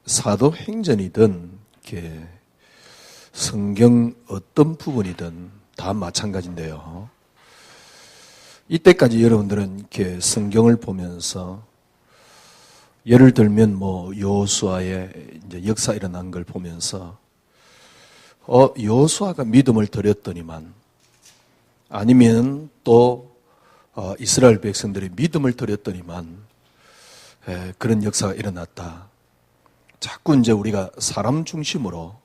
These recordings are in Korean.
사도행전이든 이렇게 성경 어떤 부분이든 다 마찬가지인데요. 이때까지 여러분들은 이렇게 성경을 보면서 예를 들면 여호수아의 이제 역사 일어난 걸 보면서 여호수아가 믿음을 드렸더니만, 아니면 또 이스라엘 백성들이 믿음을 드렸더니만 그런 역사가 일어났다. 자꾸 이제 우리가 사람 중심으로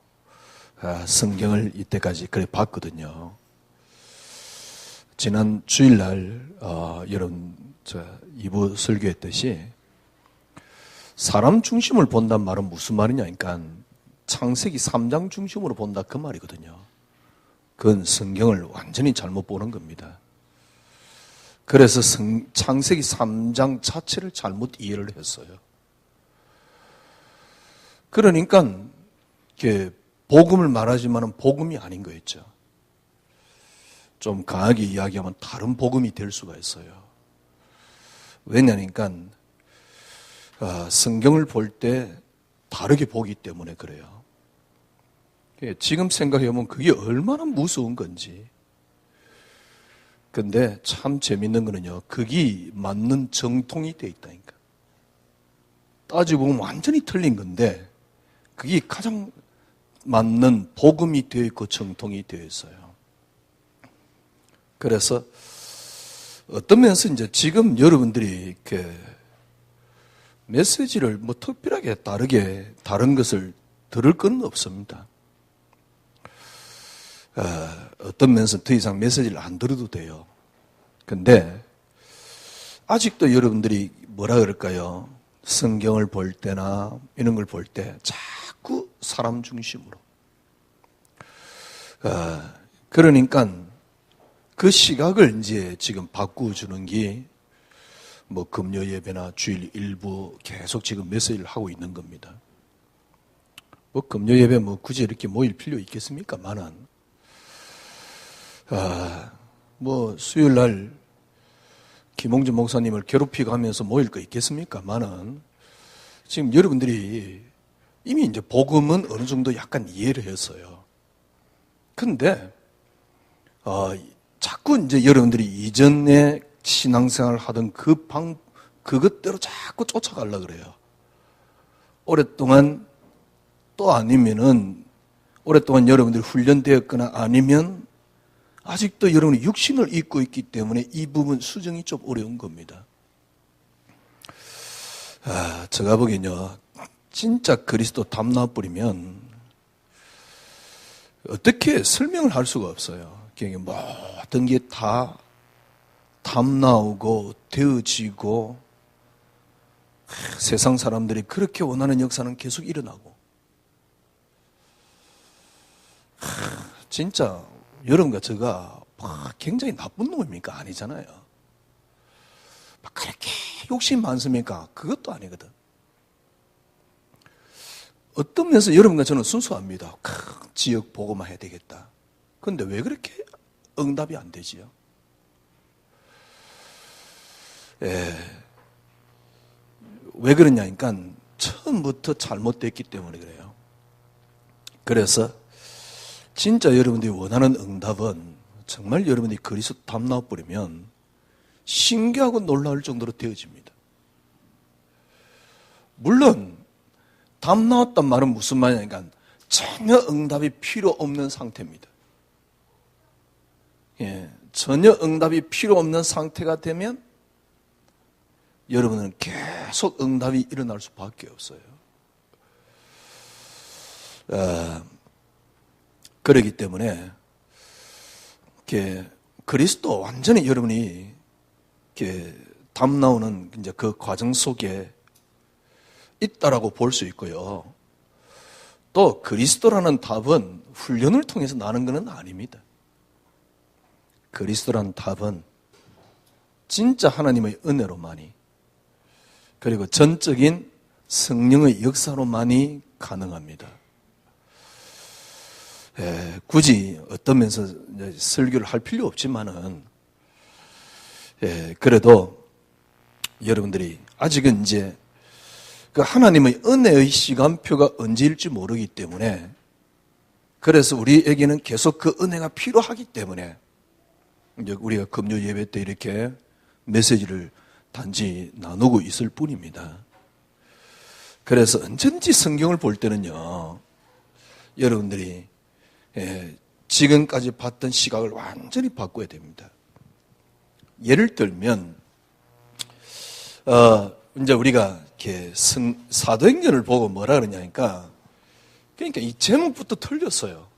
성경을 이때까지 그래 봤거든요. 지난 주일날 여러분 2부 설교했듯이 사람 중심을 본단 말은 무슨 말이냐 하니까 창세기 3장 중심으로 본다 그 말이거든요. 그건 성경을 완전히 잘못 보는 겁니다. 그래서 창세기 3장 자체를 잘못 이해를 했어요. 그러니까 이렇게 복음을 말하지만 복음이 아닌 거였죠. 좀 강하게 이야기하면 다른 복음이 될 수가 있어요. 왜냐니까 성경을 볼 때 다르게 보기 때문에 그래요. 지금 생각해보면 그게 얼마나 무서운 건지. 근데 참 재밌는 거는요, 그게 맞는 정통이 돼 있다니까. 따지고 보면 완전히 틀린 건데 그게 가장 맞는 복음이 되어 있고 정통이 되어 있어요. 그래서 어떤 면에서 이제 지금 여러분들이 이렇게 메시지를 특별하게 다른 것을 들을 건 없습니다. 어떤 면에서 더 이상 메시지를 안 들어도 돼요. 근데 아직도 여러분들이 뭐라 그럴까요? 성경을 볼 때나 이런 걸 볼 때 자꾸 사람 중심으로. 그러니까 그 시각을 이제 지금 바꾸어주는 게 금요 예배나 주일 일부 계속 지금 메시지를 하고 있는 겁니다. 금요 예배 굳이 이렇게 모일 필요 있겠습니까?만은 수요일 날 김홍준 목사님을 괴롭히고 하면서 모일 거 있겠습니까?만은 지금 여러분들이 이미 이제 복음은 어느 정도 약간 이해를 했어요. 근데 자꾸 이제 여러분들이 이전에 신앙생활을 하던 그것대로 자꾸 쫓아가려고 그래요. 오랫동안 또 아니면은 오랫동안 여러분들이 훈련되었거나 아니면 아직도 여러분이 육신을 입고 있기 때문에 이 부분 수정이 좀 어려운 겁니다. 제가 보기엔요, 진짜 그리스도 담나버리면 어떻게 설명을 할 수가 없어요. 모든 게 다 담나오고 되어지고 세상 사람들이 그렇게 원하는 역사는 계속 일어나고, 진짜 여러분과 제가 굉장히 나쁜 놈입니까? 아니잖아요. 그렇게 욕심 많습니까? 그것도 아니거든. 어떤 면에서 여러분과 저는 순수합니다. 지역 보고만 해야 되겠다. 그런데 왜 그렇게 응답이 안 되지요? 왜 그러냐니까 처음부터 잘못됐기 때문에 그래요. 그래서 진짜 여러분들이 원하는 응답은 정말 여러분들이 그리스도 답 나와버리면 신기하고 놀라울 정도로 되어집니다. 물론 답 나왔단 말은 무슨 말이냐니까 전혀 응답이 필요 없는 상태입니다. 전혀 응답이 필요 없는 상태가 되면 여러분은 계속 응답이 일어날 수밖에 없어요. 그렇기 때문에 그리스도 완전히 여러분이 답 나오는 이제 그 과정 속에 있다라고 볼 수 있고요. 또 그리스도라는 답은 훈련을 통해서 나는 것은 아닙니다. 그리스도라는 답은 진짜 하나님의 은혜로만이, 그리고 전적인 성령의 역사로만이 가능합니다. 굳이 어떤 면에서 설교를 할 필요 없지만은, 그래도 여러분들이 아직은 이제 그 하나님의 은혜의 시간표가 언제일지 모르기 때문에, 그래서 우리에게는 계속 그 은혜가 필요하기 때문에 이제 우리가 금요 예배 때 이렇게 메시지를 단지 나누고 있을 뿐입니다. 그래서 언제든지 성경을 볼 때는요, 여러분들이 지금까지 봤던 시각을 완전히 바꿔야 됩니다. 예를 들면 이제 우리가 이렇게 사도행전을 보고 뭐라 그러냐니까, 그러니까 이 제목부터 틀렸어요.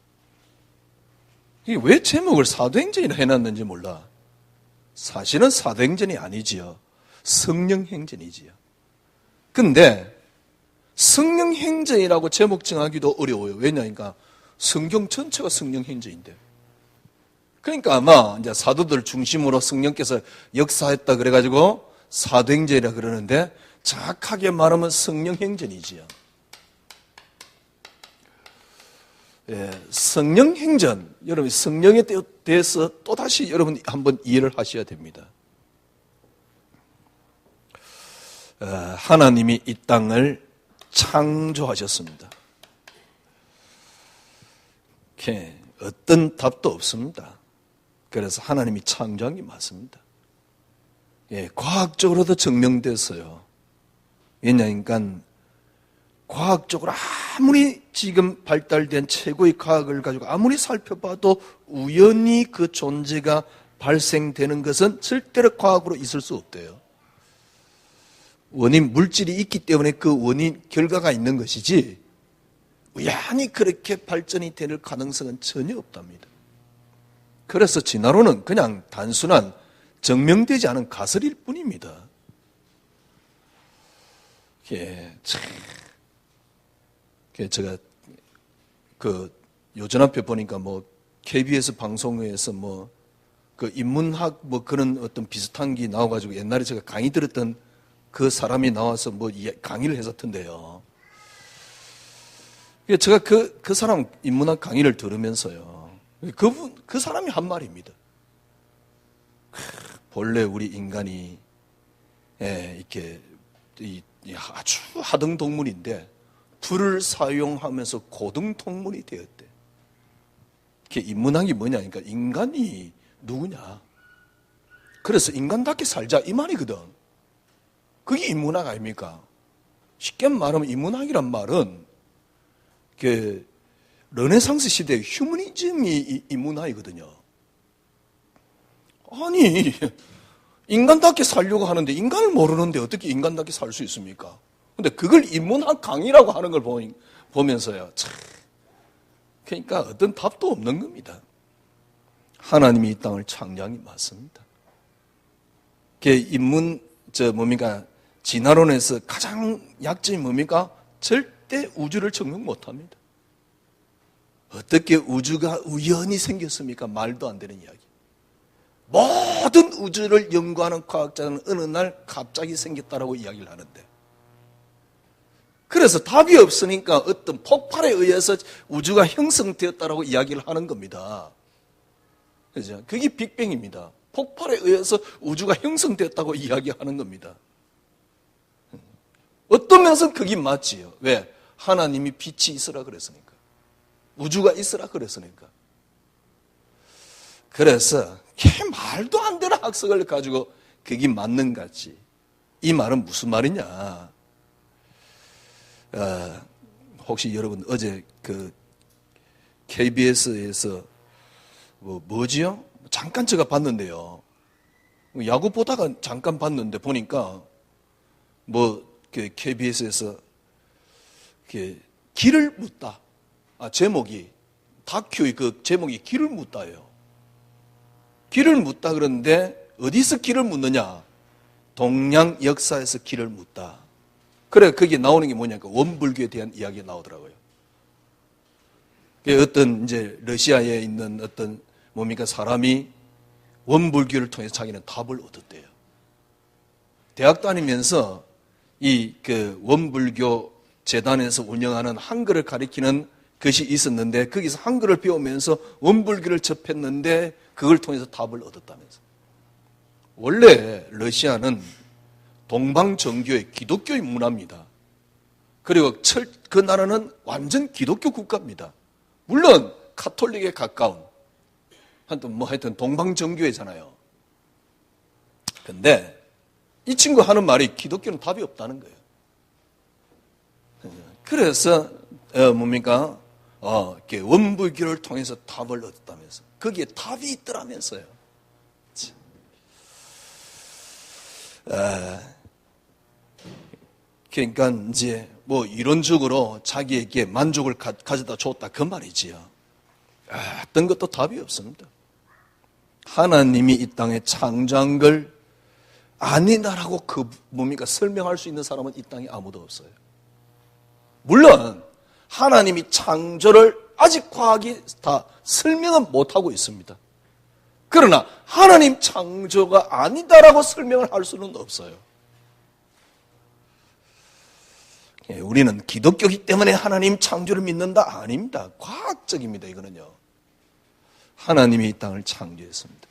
이게 왜 제목을 사도행전이라 해놨는지 몰라. 사실은 사도행전이 아니지요. 성령행전이지요. 근데 성령행전이라고 제목 정하기도 어려워요. 왜냐니까 성경 전체가 성령행전인데. 그러니까 아마 이제 사도들 중심으로 성령께서 역사했다 그래가지고 사도행전이라 그러는데, 정확하게 말하면 성령행전이지요. 성령행전, 여러분 성령에 대해서 또다시 여러분 한번 이해를 하셔야 됩니다. 하나님이 이 땅을 창조하셨습니다. 어떤 답도 없습니다. 그래서 하나님이 창조한 게 맞습니다. 과학적으로도 증명됐어요. 왜냐니까 과학적으로 아무리 지금 발달된 최고의 과학을 가지고 아무리 살펴봐도 우연히 그 존재가 발생되는 것은 절대로 과학으로 있을 수 없대요. 원인, 물질이 있기 때문에 그 원인, 결과가 있는 것이지 우연히 그렇게 발전이 될 가능성은 전혀 없답니다. 그래서 진화론은 그냥 단순한 증명되지 않은 가설일 뿐입니다. 제가 요전 앞에 보니까 KBS 방송에서 그 인문학 그런 어떤 비슷한 게 나와가지고 옛날에 제가 강의 들었던 그 사람이 나와서 강의를 했었던데요. 제가 그 사람 인문학 강의를 들으면서요, 그 사람이 한 말입니다. 본래 우리 인간이 이렇게 아주 하등 동물인데 불을 사용하면서 고등 동물이 되었대. 그게 인문학이 뭐냐니까 인간이 누구냐. 그래서 인간답게 살자 이 말이거든. 그게 인문학 아닙니까? 쉽게 말하면 인문학이란 말은 르네상스 시대의 휴머니즘이 인문학이거든요. 아니, 인간답게 살려고 하는데 인간을 모르는데 어떻게 인간답게 살 수 있습니까? 근데 그걸 인문학 강의라고 하는 걸 보면서요, 참, 그러니까 어떤 답도 없는 겁니다. 하나님이 이 땅을 창조한 게 맞습니다. 진화론에서 가장 약점이 뭡니까? 절대 우주를 증명 못 합니다. 어떻게 우주가 우연히 생겼습니까? 말도 안 되는 이야기. 모든 우주를 연구하는 과학자는 어느 날 갑자기 생겼다라고 이야기를 하는데, 그래서 답이 없으니까 어떤 폭발에 의해서 우주가 형성되었다라고 이야기를 하는 겁니다. 그죠? 그게 빅뱅입니다. 폭발에 의해서 우주가 형성되었다고 이야기하는 겁니다. 어떤 면에서는 그게 맞지요. 왜? 하나님이 빛이 있으라 그랬으니까. 우주가 있으라 그랬으니까. 그래서 말도 안 되는 학설을 가지고 그게 맞는 같지. 이 말은 무슨 말이냐? 혹시 여러분 어제 KBS에서 뭐지요? 잠깐 제가 봤는데요. 야구 보다가 잠깐 봤는데 보니까 KBS에서 길을 묻다. 제목이 다큐의 제목이 길을 묻다예요. 길을 묻다 그러는데 어디서 길을 묻느냐? 동양 역사에서 길을 묻다. 그래, 거기에 나오는 게 뭐냐니까 원불교에 대한 이야기가 나오더라고요. 어떤 러시아에 있는 어떤 사람이 원불교를 통해서 자기는 답을 얻었대요. 대학 다니면서 원불교 재단에서 운영하는 한글을 가리키는 것이 있었는데 거기서 한글을 배우면서 원불교를 접했는데 그걸 통해서 답을 얻었다면서. 원래 러시아는 동방정교의 기독교의 문화입니다. 그리고 그 나라는 완전 기독교 국가입니다. 물론 카톨릭에 가까운 하여튼 동방정교회잖아요. 근데 이 친구 하는 말이 기독교는 답이 없다는 거예요. 그래서 원불교를 통해서 답을 얻었다면서 거기에 답이 있더라면서요. 그러니까 이제 이론적으로 자기에게 만족을 가져다 줬다 그 말이지요. 어떤 것도 답이 없습니다. 하나님이 이 땅에 창조한 걸 아니다라고 설명할 수 있는 사람은 이 땅에 아무도 없어요. 물론 하나님이 창조를 아직 과학이 다 설명은 못하고 있습니다. 그러나 하나님 창조가 아니다라고 설명을 할 수는 없어요. 우리는 기독교이기 때문에 하나님 창조를 믿는다? 아닙니다. 과학적입니다. 이거는요. 하나님이 이 땅을 창조했습니다.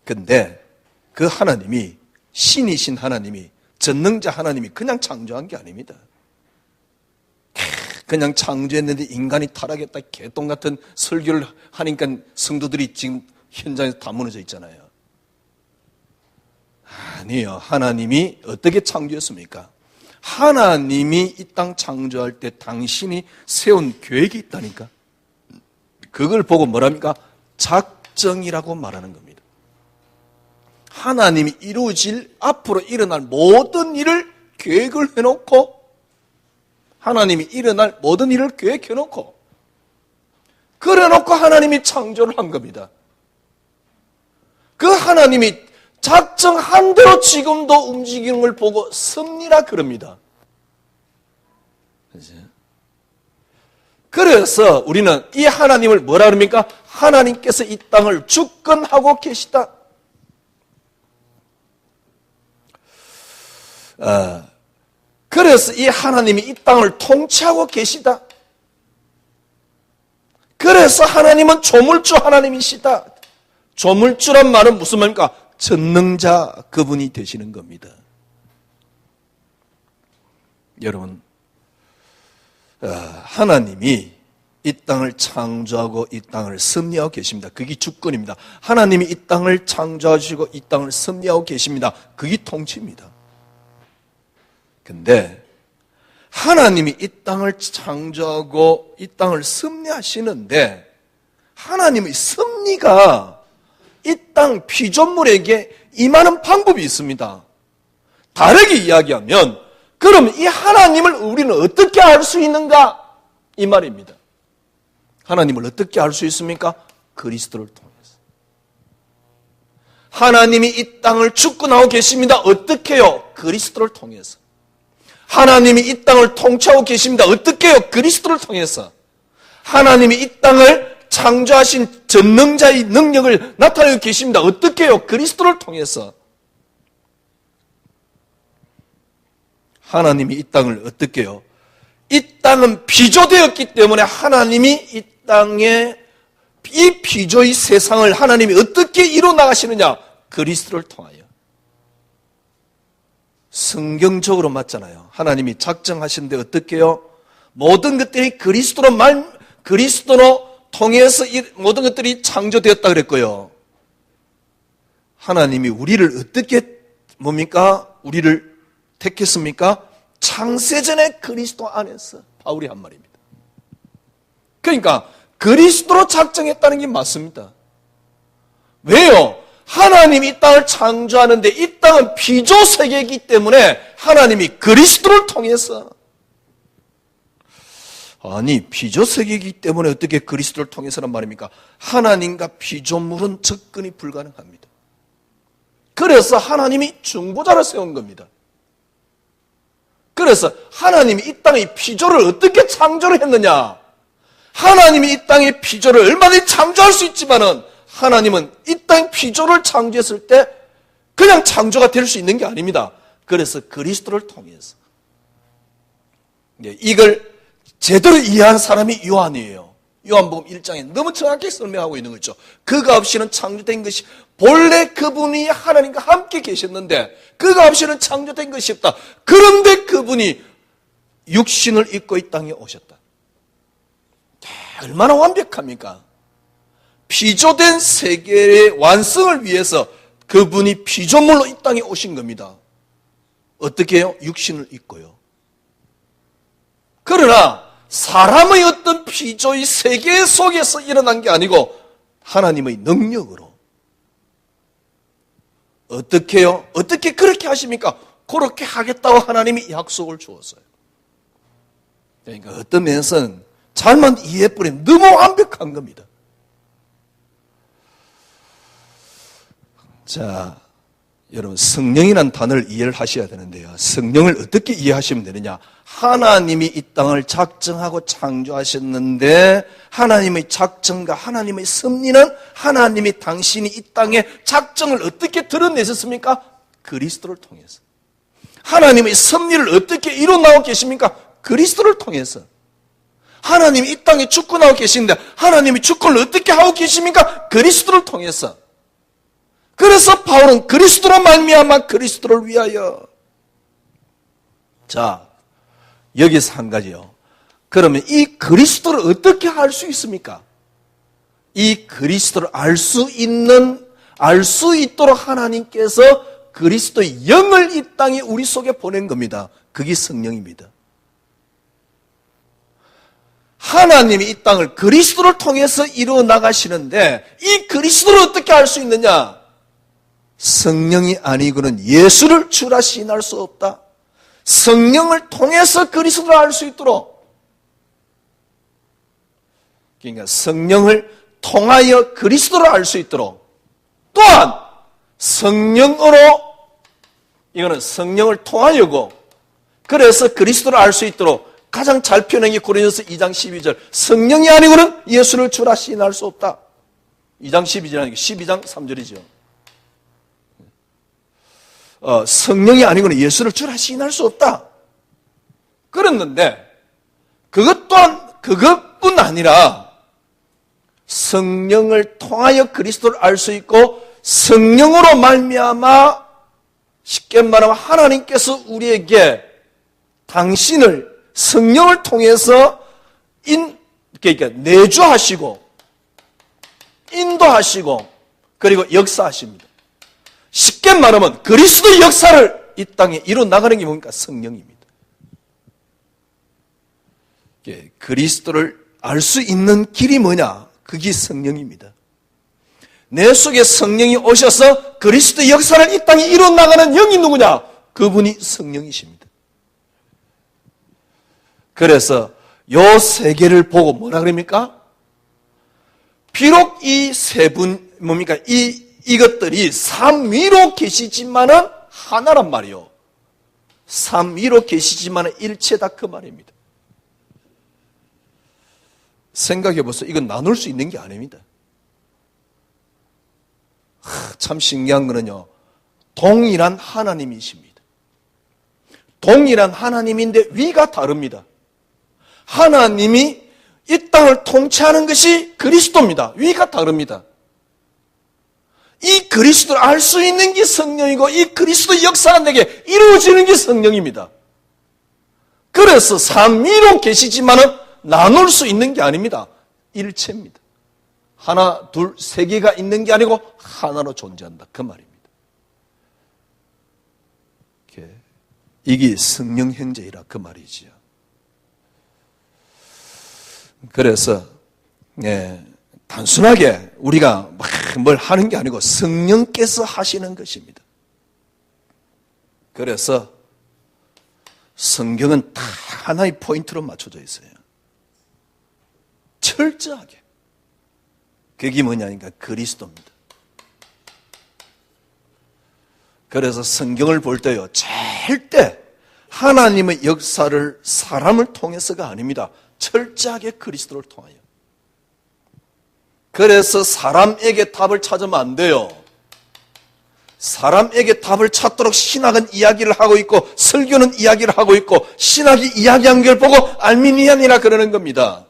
근데 그 하나님이, 신이신 하나님이, 전능자 하나님이 그냥 창조한 게 아닙니다. 그냥 창조했는데 인간이 타락했다 개똥 같은 설교를 하니까 성도들이 지금 현장에서 다 무너져 있잖아요. 아니에요. 하나님이 어떻게 창조했습니까? 하나님이 이 땅 창조할 때 당신이 세운 계획이 있다니까. 그걸 보고 뭐랍니까? 작정이라고 말하는 겁니다. 하나님이 이루어질 앞으로 일어날 모든 일을 계획을 해놓고, 하나님이 일어날 모든 일을 계획해놓고 그래놓고 하나님이 창조를 한 겁니다. 그 하나님이 작정한 대로 지금도 움직이는 걸 보고 섭리라 그럽니다. 그래서 우리는 이 하나님을 뭐라 그럽니까? 하나님께서 이 땅을 주권하고 계시다. 그래서 이 하나님이 이 땅을 통치하고 계시다. 그래서 하나님은 조물주 하나님이시다. 조물주란 말은 무슨 말입니까? 전능자 그분이 되시는 겁니다. 여러분, 하나님이 이 땅을 창조하고 이 땅을 섭리하고 계십니다. 그게 주권입니다. 하나님이 이 땅을 창조하시고 이 땅을 섭리하고 계십니다. 그게 통치입니다. 근데 하나님이 이 땅을 창조하고 이 땅을 섭리하시는데 하나님의 섭리가 이 땅 피조물에게 임하는 방법이 있습니다. 다르게 이야기하면 그럼 이 하나님을 우리는 어떻게 알 수 있는가? 이 말입니다. 하나님을 어떻게 알 수 있습니까? 그리스도를 통해서. 하나님이 이 땅을 주권하고 계십니다. 어떻게 해요? 그리스도를 통해서. 하나님이 이 땅을 통치하고 계십니다. 어떻게 해요? 그리스도를 통해서. 하나님이 이 땅을 창조하신 전능자의 능력을 나타내고 계십니다. 어떻게 해요? 그리스도를 통해서. 하나님이 이 땅을 어떻게 해요? 이 땅은 피조되었기 때문에 하나님이 이 땅에 이 피조의 세상을 하나님이 어떻게 이뤄나가시느냐? 그리스도를 통하여. 성경적으로 맞잖아요. 하나님이 작정하시는데 어떻게 해요? 모든 것들이 그리스도로 통해서 이 모든 것들이 창조되었다 그랬고요. 하나님이 우리를 어떻게 우리를 택했습니까? 창세전에 그리스도 안에서. 바울이 한 말입니다. 그러니까 그리스도로 작정했다는 게 맞습니다. 왜요? 하나님이 이 땅을 창조하는데 이 땅은 피조세계이기 때문에 하나님이 그리스도를 통해서. 아니, 피조세계이기 때문에 어떻게 그리스도를 통해서란 말입니까? 하나님과 피조물은 접근이 불가능합니다. 그래서 하나님이 중보자를 세운 겁니다. 그래서 하나님이 이 땅의 피조를 어떻게 창조를 했느냐? 하나님이 이 땅의 피조를 얼마든지 창조할 수 있지만은 하나님은 이 땅의 피조를 창조했을 때 그냥 창조가 될 수 있는 게 아닙니다. 그래서 그리스도를 통해서. 이걸 제대로 이해한 사람이 요한이에요. 요한복음 1장에 너무 정확히 설명하고 있는 거죠. 그가 없이는 창조된 것이, 본래 그분이 하나님과 함께 계셨는데 그가 없이는 창조된 것이 없다. 그런데 그분이 육신을 입고 이 땅에 오셨다. 얼마나 완벽합니까? 피조된 세계의 완성을 위해서 그분이 피조물로 이 땅에 오신 겁니다. 어떻게 해요? 육신을 입고요. 그러나 사람의 어떤 피조의 세계 속에서 일어난 게 아니고 하나님의 능력으로. 어떻게 해요? 어떻게 그렇게 하십니까? 그렇게 하겠다고 하나님이 약속을 주었어요. 그러니까 어떤 면에서는 잘못 이해해버리면 너무 완벽한 겁니다. 자, 여러분 성령이라는 단어를 이해를 하셔야 되는데요. 성령을 어떻게 이해하시면 되느냐? 하나님이 이 땅을 작정하고 창조하셨는데 하나님의 작정과 하나님의 섭리는 하나님이 당신이 이 땅에 작정을 어떻게 드러내셨습니까? 그리스도를 통해서. 하나님의 섭리를 어떻게 이루어나오고 계십니까? 그리스도를 통해서. 하나님이 이 땅에 주권하고 계시는데 하나님이 주권을 어떻게 하고 계십니까? 그리스도를 통해서. 그래서 바울은 그리스도로 말미암아 그리스도를 위하여. 자, 여기서 한 가지요. 그러면 이 그리스도를 어떻게 알 수 있습니까? 이 그리스도를 알 수 있도록 하나님께서 그리스도의 영을 이 땅에 우리 속에 보낸 겁니다. 그게 성령입니다. 하나님이 이 땅을 그리스도를 통해서 이루어 나가시는데 이 그리스도를 어떻게 알 수 있느냐? 성령이 아니고는 예수를 주라 시인할 수 없다. 성령을 통해서 그리스도를 알 수 있도록. 그러니까 성령을 통하여 그리스도를 알 수 있도록. 또한 성령으로, 이거는 성령을 통하여고, 그래서 그리스도를 알 수 있도록 가장 잘 표현한 게 고린도서 2장 12절. 성령이 아니고는 예수를 주라 시인할 수 없다. 2장 12절이 아니고 12장 3절이죠. 성령이 아니고는 예수를 주라 시인할 수 없다. 그랬는데 그것뿐 아니라 성령을 통하여 그리스도를 알 수 있고 성령으로 말미암아 쉽게 말하면 하나님께서 우리에게 당신을 성령을 통해서 그러니까 내주하시고 인도하시고 그리고 역사하십니다. 쉽게 말하면 그리스도의 역사를 이 땅에 이루어 나가는 게 뭡니까? 성령입니다. 그리스도를 알 수 있는 길이 뭐냐? 그게 성령입니다. 내 속에 성령이 오셔서 그리스도의 역사를 이 땅에 이루어 나가는 영이 누구냐? 그분이 성령이십니다. 그래서 요 세 개를 보고 뭐라 그럽니까? 비록 이 세 분 뭡니까? 이것들이 삼위로 계시지만은 하나란 말이요. 삼위로 계시지만은 일체다 그 말입니다. 생각해 보세요. 이건 나눌 수 있는 게 아닙니다. 참 신기한 거는요. 동일한 하나님이십니다. 동일한 하나님인데 위가 다릅니다. 하나님이 이 땅을 통치하는 것이 그리스도입니다. 위가 다릅니다. 이 그리스도를 알 수 있는 게 성령이고 이 그리스도의 역사가 내게 이루어지는 게 성령입니다. 그래서 삼위로 계시지만은 나눌 수 있는 게 아닙니다. 일체입니다. 하나, 둘, 세 개가 있는 게 아니고 하나로 존재한다. 그 말입니다. 이게 성령 형제이라 그 말이지요. 그래서 단순하게 우리가 막 뭘 하는 게 아니고 성령께서 하시는 것입니다. 그래서 성경은 다 하나의 포인트로 맞춰져 있어요. 철저하게. 그게 뭐냐니까 그리스도입니다. 그래서 성경을 볼 때요, 절대 하나님의 역사를 사람을 통해서가 아닙니다. 철저하게 그리스도를 통하여. 그래서 사람에게 답을 찾으면 안 돼요. 사람에게 답을 찾도록 신학은 이야기를 하고 있고 설교는 이야기를 하고 있고 신학이 이야기한 걸 보고 알미니안이라 그러는 겁니다.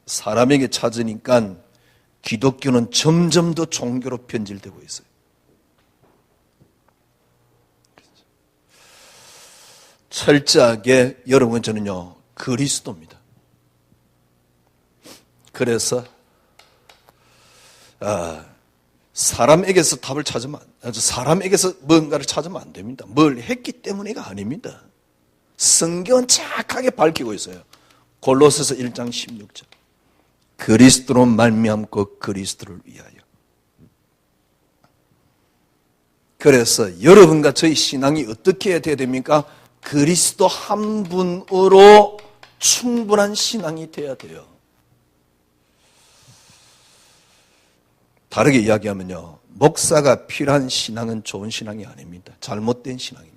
사람에게 찾으니까 기독교는 점점 더 종교로 변질되고 있어요. 철저하게 여러분 저는요 그리스도입니다. 그래서 사람에게서 답을 찾으면 사람에게서 뭔가를 찾으면 안 됩니다. 뭘 했기 때문에가 아닙니다. 성경은 정확하게 밝히고 있어요. 골로새서 1장 16절. 그리스도로 말미암고 그리스도를 위하여. 그래서 여러분과 저희 신앙이 어떻게 해야 됩니까? 그리스도 한 분으로 충분한 신앙이 돼야 돼요. 다르게 이야기하면요, 목사가 필요한 신앙은 좋은 신앙이 아닙니다. 잘못된 신앙입니다.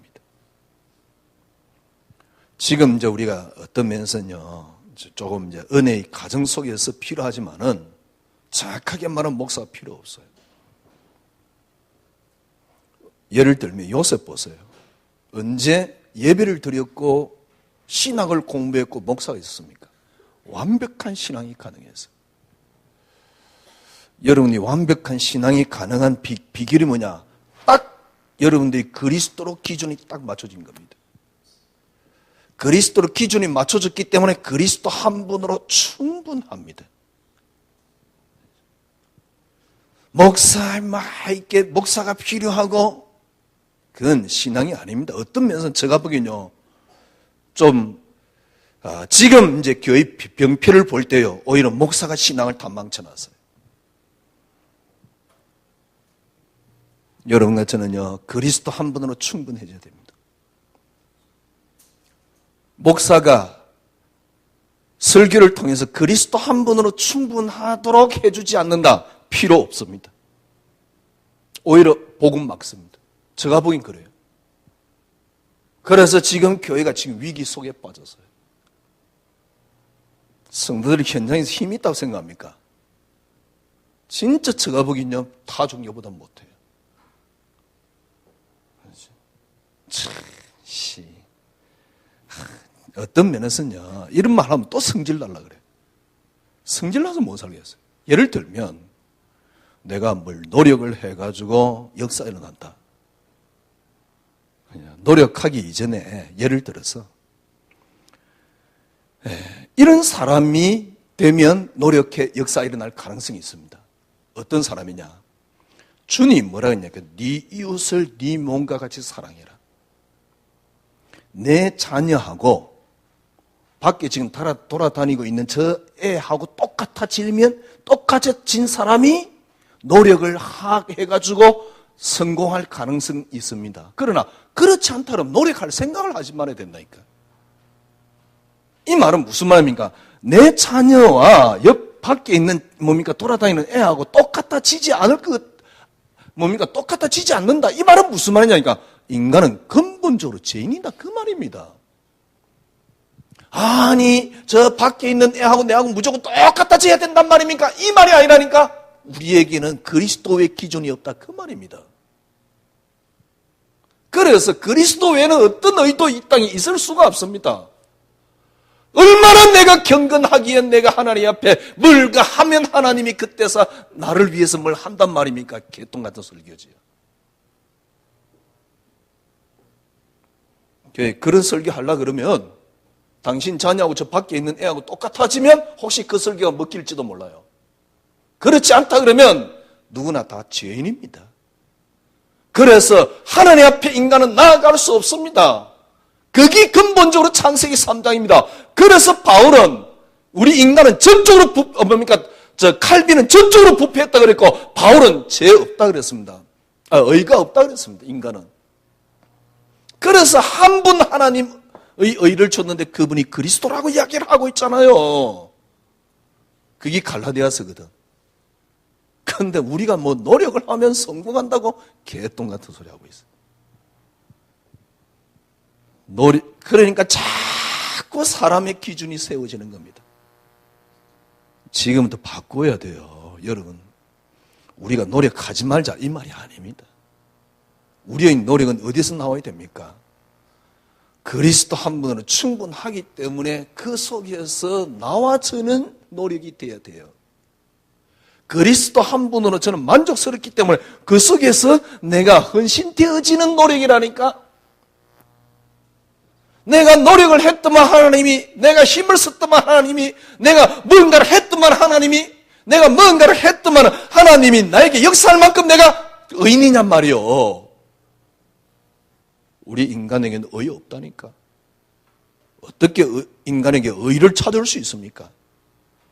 지금 이제 우리가 어떤 면에서는요, 조금 이제 은혜의 가정 속에서 필요하지만은 정확하게 말하면 목사가 필요 없어요. 예를 들면 요셉 보세요. 언제 예배를 드렸고 신학을 공부했고 목사가 있었습니까? 완벽한 신앙이 가능해서. 여러분이 완벽한 신앙이 가능한 비결이 뭐냐? 딱 여러분들이 그리스도로 기준이 딱 맞춰진 겁니다. 그리스도로 기준이 맞춰졌기 때문에 그리스도 한 분으로 충분합니다. 목사가 필요하고 그건 신앙이 아닙니다. 어떤 면에서는 제가 보기엔요, 지금 이제 교회 병폐를 볼 때요, 오히려 목사가 신앙을 다 망쳐놨어요. 여러분과 저는요, 그리스도 한 분으로 충분해져야 됩니다. 목사가 설교를 통해서 그리스도 한 분으로 충분하도록 해주지 않는다. 필요 없습니다. 오히려 복음 막습니다. 제가 보긴 그래요. 그래서 지금 교회가 지금 위기 속에 빠졌어요. 성도들이 현장에서 힘이 있다고 생각합니까? 진짜 제가 보기엔요, 타 종교보다 못해요. 어떤 면에서는요, 이런 말 하면 또 성질 날라 그래요. 성질 나서 못 살겠어요. 예를 들면, 내가 뭘 노력을 해가지고 역사가 일어난다. 노력하기 이전에 예를 들어서, 이런 사람이 되면 노력해 역사가 일어날 가능성이 있습니다. 어떤 사람이냐? 주님 뭐라 했냐니까, 네 이웃을 네 몸과 같이 사랑해라. 내 자녀하고 밖에 지금 돌아다니고 있는 저 애하고 똑같아진 사람이 노력을 해가지고 성공할 가능성이 있습니다. 그러나 그렇지 않다면 노력할 생각을 하지 말아야 된다니까. 이 말은 무슨 말입니까? 내 자녀와 옆 밖에 있는 돌아다니는 애하고 똑같아지지 않는다. 이 말은 무슨 말이냐니까. 인간은 근본적으로 죄인이다. 그 말입니다. 아니, 저 밖에 있는 애하고 내하고 무조건 똑같아져야 된단 말입니까? 이 말이 아니라니까. 우리에게는 그리스도의 기준이 없다. 그 말입니다. 그래서 그리스도 외에는 어떤 의도 이 땅에 있을 수가 없습니다. 얼마나 내가 경건하기에 내가 하나님 앞에 뭘가 하면 하나님이 그때서 나를 위해서 뭘 한단 말입니까? 개똥 같은 설교지요. 그런 설교 하려고 그러면 당신 자녀하고 저 밖에 있는 애하고 똑같아지면 혹시 그 설교가 먹힐지도 몰라요. 그렇지 않다 그러면 누구나 다 죄인입니다. 그래서 하나님 앞에 인간은 나아갈 수 없습니다. 그게 근본적으로 창세기 3장입니다. 그래서 바울은 우리 인간은 전적으로 칼빈은 전적으로 부패했다 그랬고 바울은 죄 없다 그랬습니다. 의가 없다 그랬습니다. 인간은. 그래서 한 분 하나님의 의를 줬는데 그분이 그리스도라고 이야기를 하고 있잖아요. 그게 갈라디아서거든. 그런데 우리가 노력을 하면 성공한다고 개똥 같은 소리 하고 있어요. 그러니까 자꾸 사람의 기준이 세워지는 겁니다. 지금부터 바꿔야 돼요. 여러분, 우리가 노력하지 말자 이 말이 아닙니다. 우리의 노력은 어디서 나와야 됩니까? 그리스도 한 분으로 충분하기 때문에 그 속에서 나와 저는 노력이 돼야 돼요. 그리스도 한 분으로 저는 만족스럽기 때문에 그 속에서 내가 헌신되어지는 노력이라니까. 내가 노력을 했더만 하나님이, 내가 힘을 썼더만 하나님이, 내가 뭔가를 했더만 하나님이, 내가 뭔가를 했더만 하나님이 나에게 역사할 만큼 내가 의인이냔 말이요. 우리 인간에게는 의 없다니까. 어떻게 인간에게 의를 찾을 수 있습니까?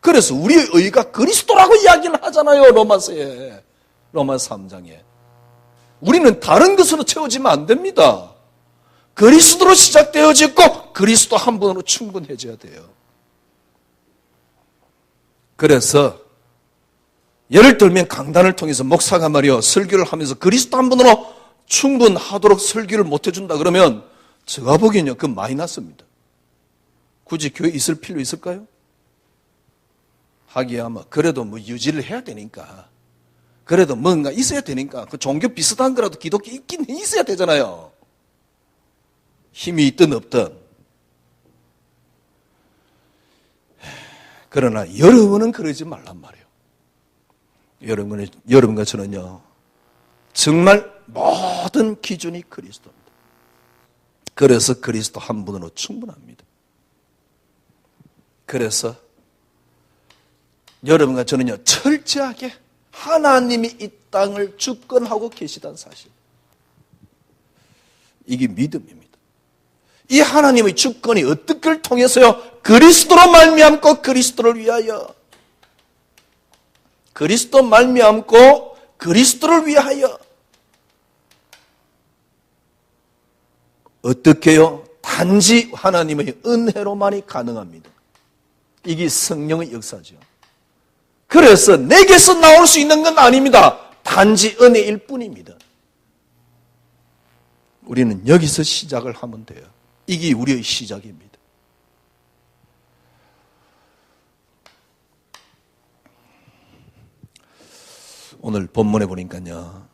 그래서 우리의 의가 그리스도라고 이야기를 하잖아요. 로마서에. 로마서 3장에. 우리는 다른 것으로 채워지면 안 됩니다. 그리스도로 시작되어지고 그리스도 한 분으로 충분해져야 돼요. 그래서 예를 들면 강단을 통해서 목사가 말이요 설교를 하면서 그리스도 한 분으로 충분하도록 설교를 못 해준다 그러면 제가 보기에는요 그건 마이너스입니다. 굳이 교회에 있을 필요 있을까요? 하기야 뭐 그래도 뭐 유지를 해야 되니까, 그래도 뭔가 있어야 되니까, 그 종교 비슷한 거라도 기독교 있긴 있어야 되잖아요. 힘이 있든 없든. 그러나 여러분은 그러지 말란 말이에요. 여러분과 저는요 정말 모든 기준이 그리스도입니다. 그래서 그리스도 한 분으로 충분합니다. 그래서 여러분과 저는요 철저하게 하나님이 이 땅을 주권하고 계시다는 사실, 이게 믿음입니다. 이 하나님의 주권이 어떻게 통해서요? 그리스도로 말미암고 그리스도를 위하여, 그리스도 말미암고 그리스도를 위하여. 어떻게요? 단지 하나님의 은혜로만이 가능합니다. 이게 성령의 역사죠. 그래서 내게서 나올 수 있는 건 아닙니다. 단지 은혜일 뿐입니다. 우리는 여기서 시작을 하면 돼요. 이게 우리의 시작입니다. 오늘 본문에 보니까요,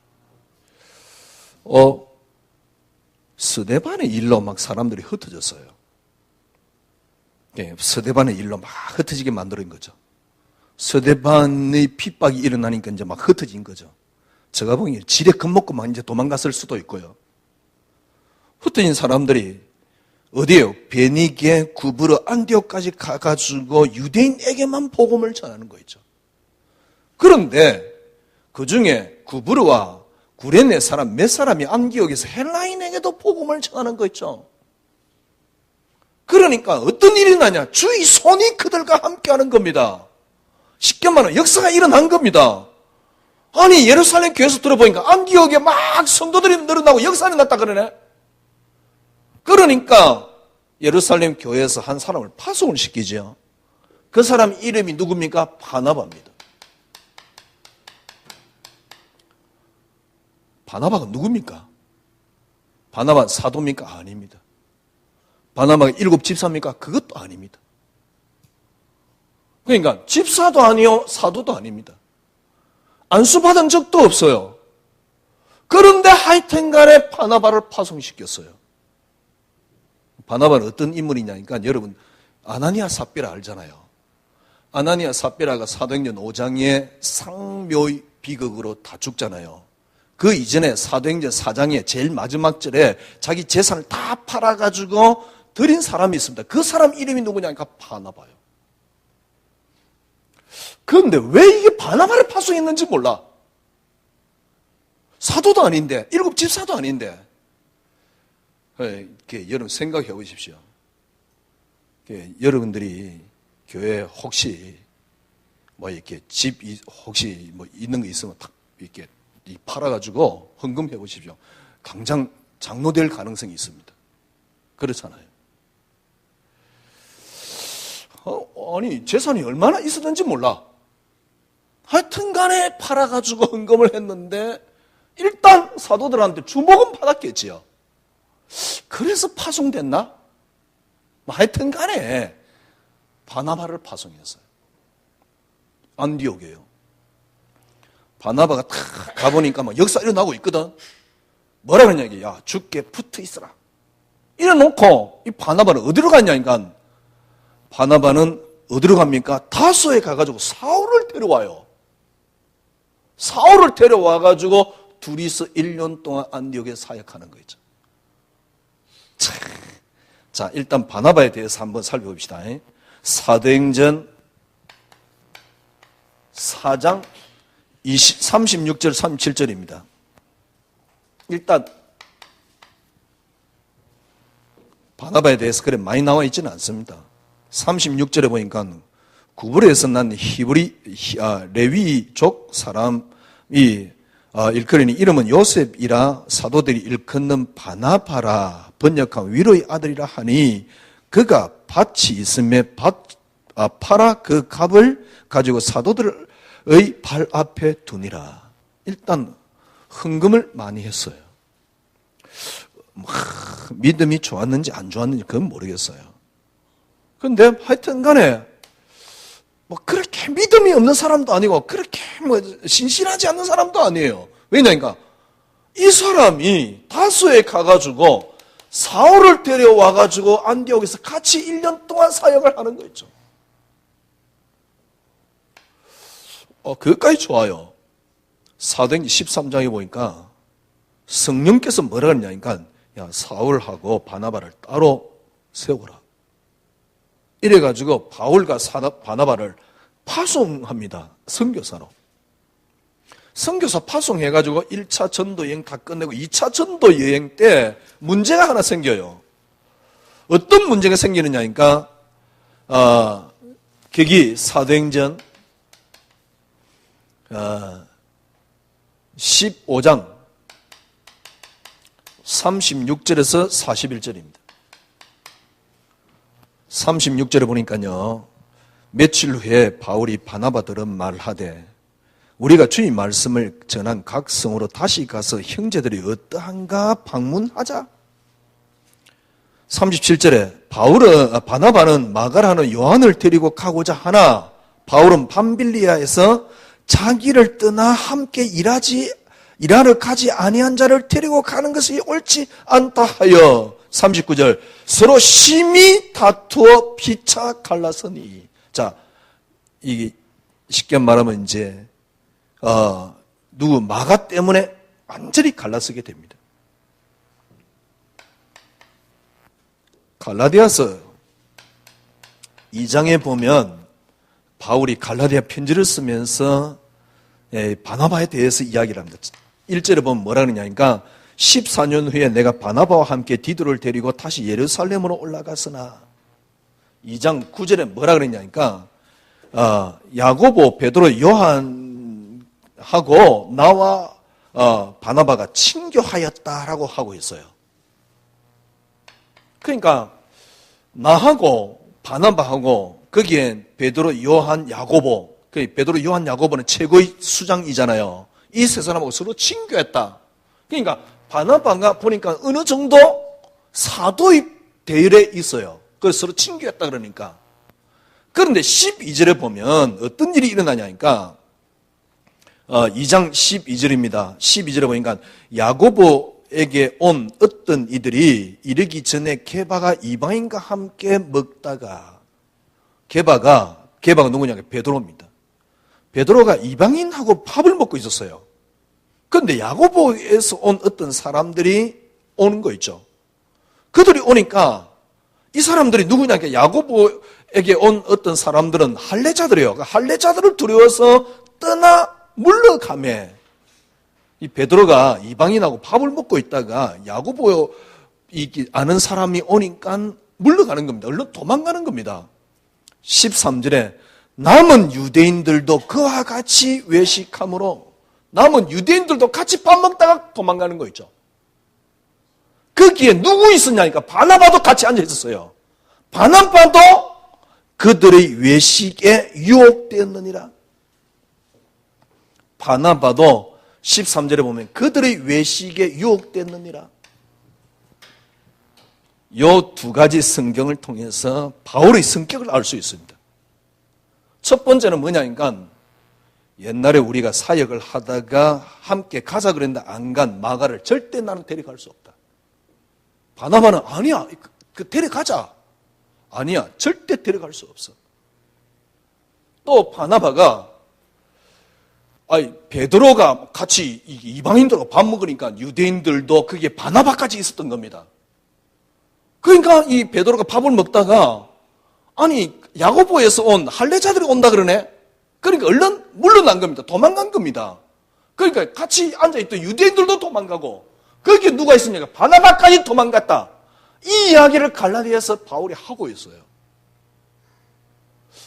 스데반의 일로 막 사람들이 흩어졌어요. 스데반의 일로 막 흩어지게 만드는 거죠. 스데반의 핍박이 일어나니까 이제 막 흩어진 거죠. 제가 보기엔 지레 겁먹고 막 이제 도망갔을 수도 있고요. 흩어진 사람들이 어디에요? 베니게, 구브르, 안디옥까지 가가지고 유대인에게만 복음을 전하는 거죠. 그런데 그 중에 구브르와 구레네 사람 몇 사람이 안디옥에서 헬라인에게도 복음을 전하는 거 있죠. 그러니까 어떤 일이 나냐? 주의 손이 그들과 함께하는 겁니다. 쉽게 말하면 역사가 일어난 겁니다. 아니 예루살렘 교회에서 들어보니까 안디옥에 막 성도들이 늘어나고 역사가 났다 그러네. 그러니까 예루살렘 교회에서 한 사람을 파송을 시키죠. 그 사람 이름이 누굽니까? 바나바입니다. 바나바가 누굽니까? 바나바 사도입니까? 아닙니다. 바나바가 7 집사입니까? 그것도 아닙니다. 그러니까 집사도 아니요 사도도 아닙니다. 안수받은 적도 없어요. 그런데 하여튼 간에 바나바를 파송시켰어요. 바나바는 어떤 인물이냐니까 여러분 아나니아 삽비라 알잖아요. 아나니아 삽비라가 사도행전 5장에 상묘의 비극으로 다 죽잖아요. 그 이전에 사도행전 4장에 제일 마지막 절에 자기 재산을 다 팔아가지고 드린 사람이 있습니다. 그 사람 이름이 누구냐니까 바나바예요. 그런데 왜 이게 바나바를 파송했는지 몰라. 사도도 아닌데 7 집사도 아닌데. 이렇게 여러분 생각해 보십시오. 여러분들이 교회 혹시 뭐 이렇게 집 혹시 뭐 있는 거 있으면 딱 이렇게 팔아가지고 헌금해 보십시오. 당장 장로 될 가능성이 있습니다. 그렇잖아요. 아니 재산이 얼마나 있었는지 몰라. 하여튼 간에 팔아가지고 헌금을 했는데 일단 사도들한테 주목은 받았겠지요. 그래서 파송됐나? 하여튼 간에 바나바를 파송했어요. 안디옥이에요. 바나바가 탁 가보니까 막 역사 일어나고 있거든. 뭐라 그러냐, 야, 죽게 붙어 있어라. 이래놓고 이 바나바는 어디로 갔냐니까, 바나바는 어디로 갑니까? 다소에 가가지고 사울을 데려와요. 사울을 데려와가지고 둘이서 1년 동안 안디옥에 사역하는 거죠. 참, 자, 일단 바나바에 대해서 한번 살펴봅시다. 사도행전 4장 36절 37절입니다. 일단 바나바에 대해서 그래 많이 나와 있지는 않습니다. 36절에 보니까 구브르에서 난 레위족 사람이 일컬으니 이름은 요셉이라 사도들이 일컫는 바나바라 번역한 위로의 아들이라 하니 그가 밭이 있음에 팔아 그 값을 가지고 사도들의 발 앞에 두니라. 일단 헌금을 많이 했어요. 믿음이 좋았는지 안 좋았는지 그건 모르겠어요. 근데 하여튼 간에 그렇게 믿음이 없는 사람도 아니고 그렇게 신실하지 않는 사람도 아니에요. 왜냐니까 이 사람이 다소에 가가지고 사울을 데려와가지고 안디옥에서 같이 1년 동안 사역을 하는 거 있죠. 그것까지 좋아요. 사도행전 13장에 보니까 성령께서 뭐라 그러냐니까 야, 사울하고 바나바를 따로 세우라. 이래가지고 바울과 바나바를 파송합니다. 선교사로. 선교사 파송해가지고 1차 전도 여행 다 끝내고 2차 전도 여행 때 문제가 하나 생겨요. 어떤 문제가 생기느냐니까 거기 사도행전 15장 36절에서 41절입니다. 36절에 보니까요. 며칠 후에 바울이 바나바들은 말하되 우리가 주의 말씀을 전한 각 성으로 다시 가서 형제들이 어떠한가 방문하자. 37절에 바나바는 마가라는 요한을 데리고 가고자 하나 바울은 밤빌리아에서 자기를 떠나 함께 일하러 가지 아니한 자를 데리고 가는 것이 옳지 않다 하여 39절 서로 심히 다투어 피차 갈라서니. 자, 이게 쉽게 말하면 이제 누구 마가 때문에 완전히 갈라서게 됩니다. 갈라디아서 2장에 보면 바울이 갈라디아 편지를 쓰면서 바나바에 대해서 이야기를 합니다. 1절에 보면 뭐라 그러냐니까 14년 후에 내가 바나바와 함께 디도를 데리고 다시 예루살렘으로 올라갔으나 2장 9절에 뭐라 그러냐니까 야고보, 베드로, 요한하고 나와 바나바가 친교하였다라고 하고 있어요. 그러니까 나하고 바나바하고 거기엔 베드로, 요한, 야고보, 베드로, 요한, 야고보는 최고의 수장이잖아요. 이 세 사람하고 서로 친교했다. 그러니까 바나바가 보니까 어느 정도 사도의 대열에 있어요. 그래서 서로 친교했다 그러니까. 그런데 12절에 보면 어떤 일이 일어나냐니까 2장 12절입니다. 12절에 보니까 야고보에게 온 어떤 이들이 이르기 전에 게바가 이방인과 함께 먹다가 게바가 누구냐? 베드로입니다. 베드로가 이방인하고 밥을 먹고 있었어요. 그런데 야고보에서 온 어떤 사람들이 오는 거 있죠. 그들이 오니까 이 사람들이 누구냐? 야고보에게 온 어떤 사람들은 할례자들이에요. 할례자들을 두려워서 떠나 물러가매. 이 베드로가 이방인하고 밥을 먹고 있다가 야고보 아는 사람이 오니까 물러가는 겁니다. 얼른 도망가는 겁니다. 13절에 남은 유대인들도 그와 같이 외식함으로 남은 유대인들도 같이 밥 먹다가 도망가는 거 있죠. 거기에 누구 있었냐니까 바나바도 같이 앉아 있었어요. 바나바도 그들의 외식에 유혹되었느니라. 바나바도 13절에 보면 그들의 외식에 유혹되었느니라. 요 두 가지 성경을 통해서 바울의 성격을 알 수 있습니다. 첫 번째는 뭐냐니까 옛날에 우리가 사역을 하다가 함께 가자 그랬는데 안 간 마가를 절대 나는 데려갈 수 없다. 바나바는 아니야, 데려가자. 아니야, 절대 데려갈 수 없어. 또 바나바가 베드로가 같이 이방인들과 밥 먹으니까 유대인들도 그게 바나바까지 있었던 겁니다. 그게 그러니까 이 베드로가 밥을 먹다가 아니 야고보에서 온 할례자들이 온다 그러네. 그러니까 얼른 물러난 겁니다. 도망간 겁니다. 그러니까 같이 앉아있던 유대인들도 도망가고 거기에 누가 있습니까? 바나바까지 도망갔다. 이 이야기를 갈라디아에서 바울이 하고 있어요.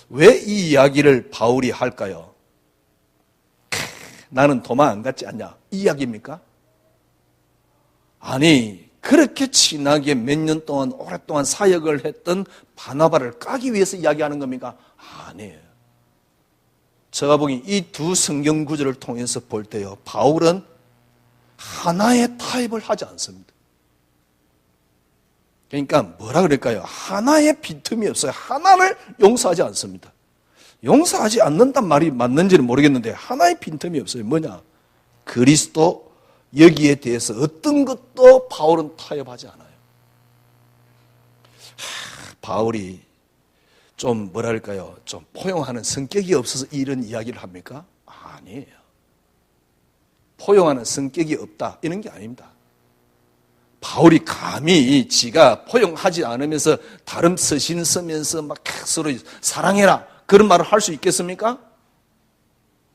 왜 이 이야기를 바울이 할까요? 나는 도망 안 갔지 않냐? 이 이야기입니까? 아니, 그렇게 친하게 몇 년 동안 오랫동안 사역을 했던 바나바를 까기 위해서 이야기하는 겁니까? 아니에요. 제가 보기 이 두 성경 구절을 통해서 볼 때요, 바울은 하나의 타협을 하지 않습니다. 그러니까 뭐라 그럴까요? 하나의 빈틈이 없어요. 하나를 용서하지 않습니다. 용서하지 않는단 말이 맞는지는 모르겠는데 하나의 빈틈이 없어요. 뭐냐? 그리스도 여기에 대해서 어떤 것도 바울은 타협하지 않아요. 바울이 좀 뭐랄까요? 좀 포용하는 성격이 없어서 이런 이야기를 합니까? 아니에요. 포용하는 성격이 없다 이런 게 아닙니다. 바울이 감히 지가 포용하지 않으면서 다른 서신 쓰면서 막 서로 사랑해라 그런 말을 할 수 있겠습니까?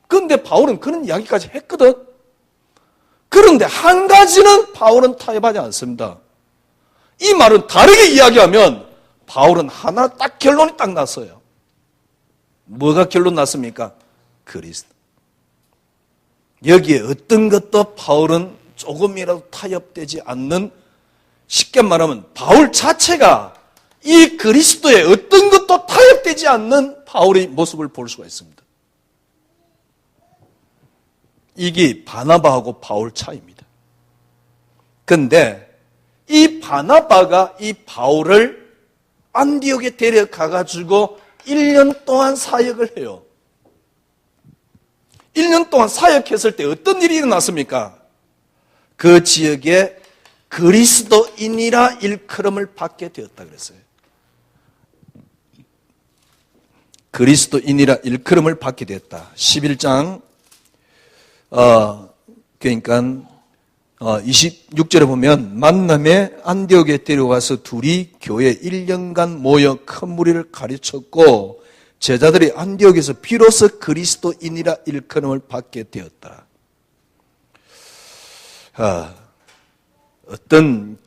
그런데 바울은 그런 이야기까지 했거든. 그런데 한 가지는 바울은 타협하지 않습니다. 이 말은 다르게 이야기하면 바울은 하나 딱 결론이 딱 났어요. 뭐가 결론 났습니까? 그리스도. 여기에 어떤 것도 바울은 조금이라도 타협되지 않는, 쉽게 말하면 바울 자체가 이 그리스도의 어떤 것도 타협되지 않는 바울의 모습을 볼 수가 있습니다. 이게 바나바하고 바울 차이입니다. 그런데 이 바나바가 이 바울을 안디옥에 데려가가지고 1년 동안 사역을 해요. 1년 동안 사역했을 때 어떤 일이 일어났습니까? 그 지역에 그리스도인이라 일컬음을 받게 되었다 그랬어요. 그리스도인이라 일컬음을 받게 되었다. 11장 그러니까 26절에 보면 만남에 안디옥에 데려와서 둘이 교회 1년간 모여 큰 무리를 가르쳤고 제자들이 안디옥에서 비로소 그리스도인이라 일컬음을 받게 되었다. 어떤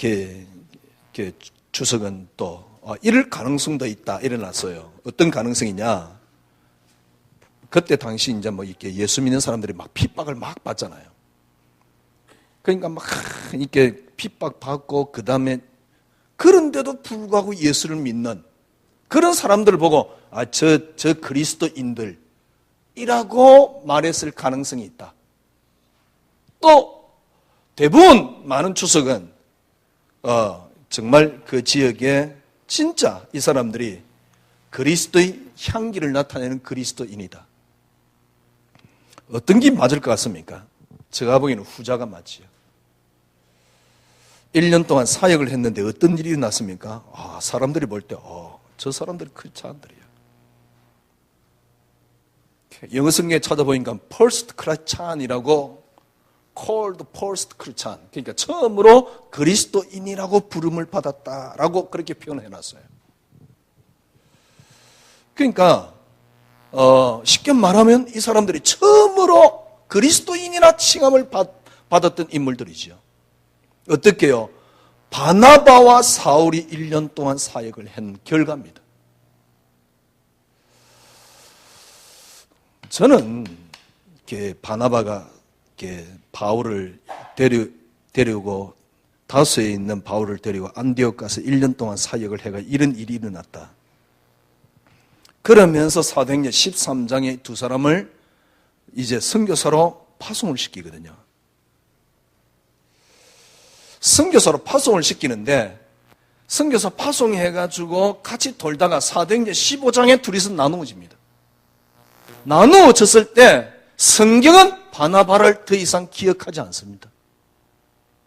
주석은 또 이럴 가능성도 있다 일어났어요. 어떤 가능성이냐? 그때 당시 이제 뭐 이렇게 예수 믿는 사람들이 막 핍박을 막 받잖아요. 그러니까 막 이렇게 핍박 받고 그 다음에 그런데도 불구하고 예수를 믿는 그런 사람들을 보고 저 그리스도인들이라고 말했을 가능성이 있다. 또 대부분 많은 추석은 정말 그 지역에 진짜 이 사람들이 그리스도의 향기를 나타내는 그리스도인이다. 어떤 게 맞을 것 같습니까? 제가 보기에는 후자가 맞지요. 1년 동안 사역을 했는데 어떤 일이 일어났습니까? 사람들이 볼 때 저 사람들이 크리스찬들이야. 영어 성경에 찾아보니까 First Christian이라고 Called First Christian, 그러니까 처음으로 그리스도인이라고 부름을 받았다라고 그렇게 표현해놨어요. 그러니까 쉽게 말하면 이 사람들이 처음으로 그리스도인이라 칭함을 받았던 인물들이죠. 어떻게요? 바나바와 사울이 1년 동안 사역을 한 결과입니다. 저는 바나바가 바울을 데리고 다소에 있는 바울을 데리고 안디옥 가서 1년 동안 사역을 해가 이런 일이 일어났다. 그러면서 사도행전 13장에 두 사람을 이제 선교사로 파송을 시키거든요. 선교사로 파송을 시키는데 선교사 파송해가지고 같이 돌다가 사도행전 15장에 둘이서 나누어집니다. 나누어졌을 때 성경은 바나바를 더 이상 기억하지 않습니다.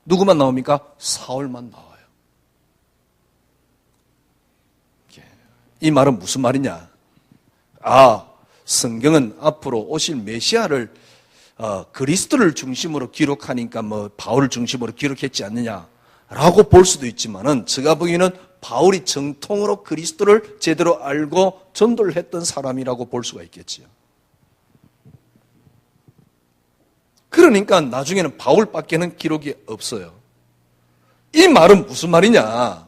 누구만 나옵니까? 사울만 나와요. 이 말은 무슨 말이냐? 성경은 앞으로 오실 메시아를 그리스도를 중심으로 기록하니까 뭐 바울을 중심으로 기록했지 않느냐라고 볼 수도 있지만은 제가 보기에는 바울이 정통으로 그리스도를 제대로 알고 전도를 했던 사람이라고 볼 수가 있겠지요. 그러니까 나중에는 바울밖에는 기록이 없어요. 이 말은 무슨 말이냐?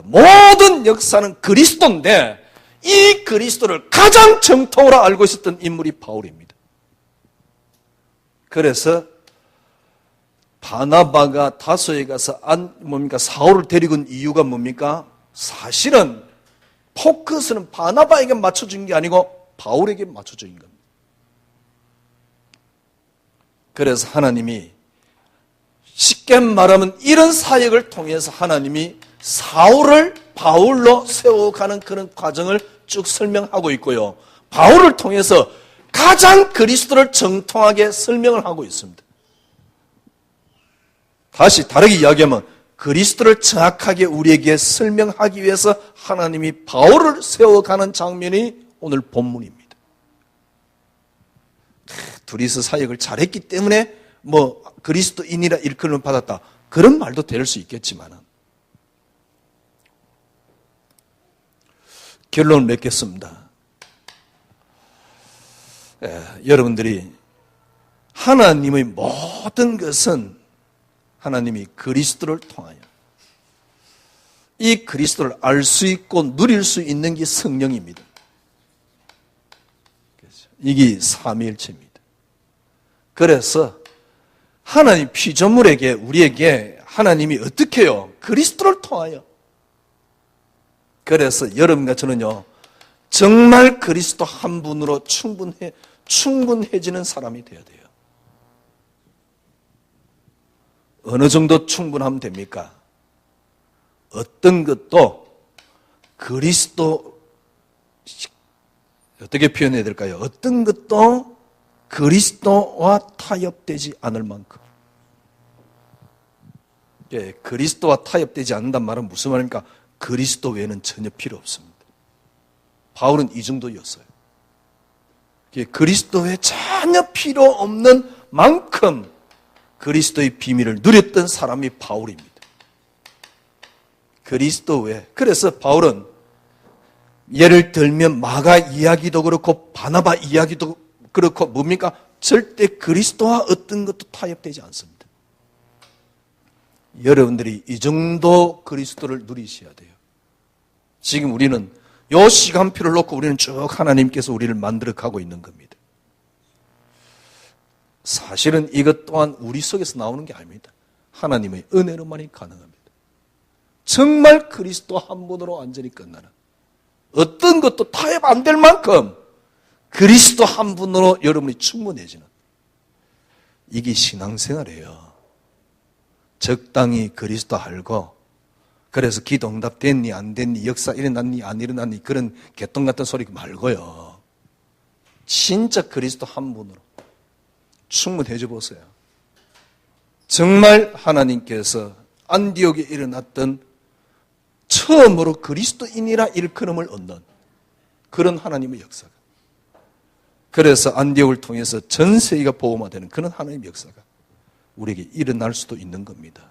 모든 역사는 그리스도인데 이 그리스도를 가장 정통으로 알고 있었던 인물이 바울입니다. 그래서 바나바가 다소에 가서 사울을 데리고 온 이유가 뭡니까? 사실은 포커스는 바나바에게 맞춰준 게 아니고 바울에게 맞춰준 겁니다. 그래서 하나님이 쉽게 말하면 이런 사역을 통해서 하나님이 사울을 바울로 세워가는 그런 과정을 쭉 설명하고 있고요. 바울을 통해서 가장 그리스도를 정통하게 설명을 하고 있습니다. 다시 다르게 이야기하면 그리스도를 정확하게 우리에게 설명하기 위해서 하나님이 바울을 세워가는 장면이 오늘 본문입니다. 둘이서 사역을 잘했기 때문에 그리스도인이라 일컬음을 받았다. 그런 말도 될 수 있겠지만 결론을 맺겠습니다. 여러분들이 하나님의 모든 것은 하나님이 그리스도를 통하여 이 그리스도를 알 수 있고 누릴 수 있는 게 성령입니다. 이게 삼위일체입니다. 그래서 하나님 피조물에게 우리에게 하나님이 어떻게 해요? 그리스도를 통하여. 그래서 여러분과 저는요 정말 그리스도 한 분으로 충분해지는 사람이 되어야 돼요. 어느 정도 충분하면 됩니까? 어떤 것도 그리스도 어떻게 표현해야 될까요? 어떤 것도 그리스도와 타협되지 않을 만큼. 그리스도와 타협되지 않는단 말은 무슨 말입니까? 그리스도 외에는 전혀 필요 없습니다. 바울은 이 정도였어요. 그리스도 외에 전혀 필요 없는 만큼 그리스도의 비밀을 누렸던 사람이 바울입니다. 그리스도 외에. 그래서 바울은 예를 들면 마가 이야기도 그렇고 바나바 이야기도 그렇고 뭡니까? 절대 그리스도와 어떤 것도 타협되지 않습니다. 여러분들이 이 정도 그리스도를 누리셔야 돼요. 지금 우리는 요 시간표를 놓고 우리는 쭉 하나님께서 우리를 만들어 가고 있는 겁니다. 사실은 이것 또한 우리 속에서 나오는 게 아닙니다. 하나님의 은혜로만이 가능합니다. 정말 그리스도 한 분으로 완전히 끝나는 어떤 것도 타협 안 될 만큼 그리스도 한 분으로 여러분이 충분해지는 이게 신앙생활이에요. 적당히 그리스도 알고 그래서 기도 응답 됐니 안 됐니 역사 일어났니 안 일어났니 그런 개똥 같은 소리 말고요. 진짜 그리스도 한 분으로 충분해져 보세요. 정말 하나님께서 안디옥에 일어났던 처음으로 그리스도인이라 일컬음을 얻는 그런 하나님의 역사가 그래서 안디옥을 통해서 전 세계가 복음화되는 그런 하나님의 역사가 우리에게 일어날 수도 있는 겁니다.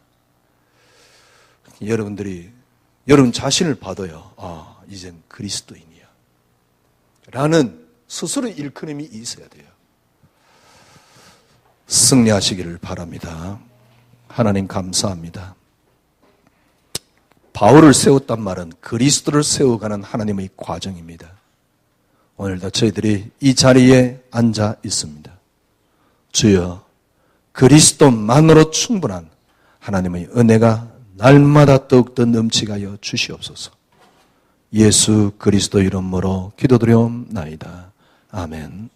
여러분 자신을 봐도요. 이젠 그리스도인이야 라는 스스로의 일컬음이 있어야 돼요. 승리하시기를 바랍니다. 하나님 감사합니다. 바울을 세웠단 말은 그리스도를 세워가는 하나님의 과정입니다. 오늘도 저희들이 이 자리에 앉아 있습니다. 주여 그리스도만으로 충분한 하나님의 은혜가 날마다 더욱더 넘치가여 주시옵소서. 예수 그리스도 이름으로 기도드리옵나이다. 아멘.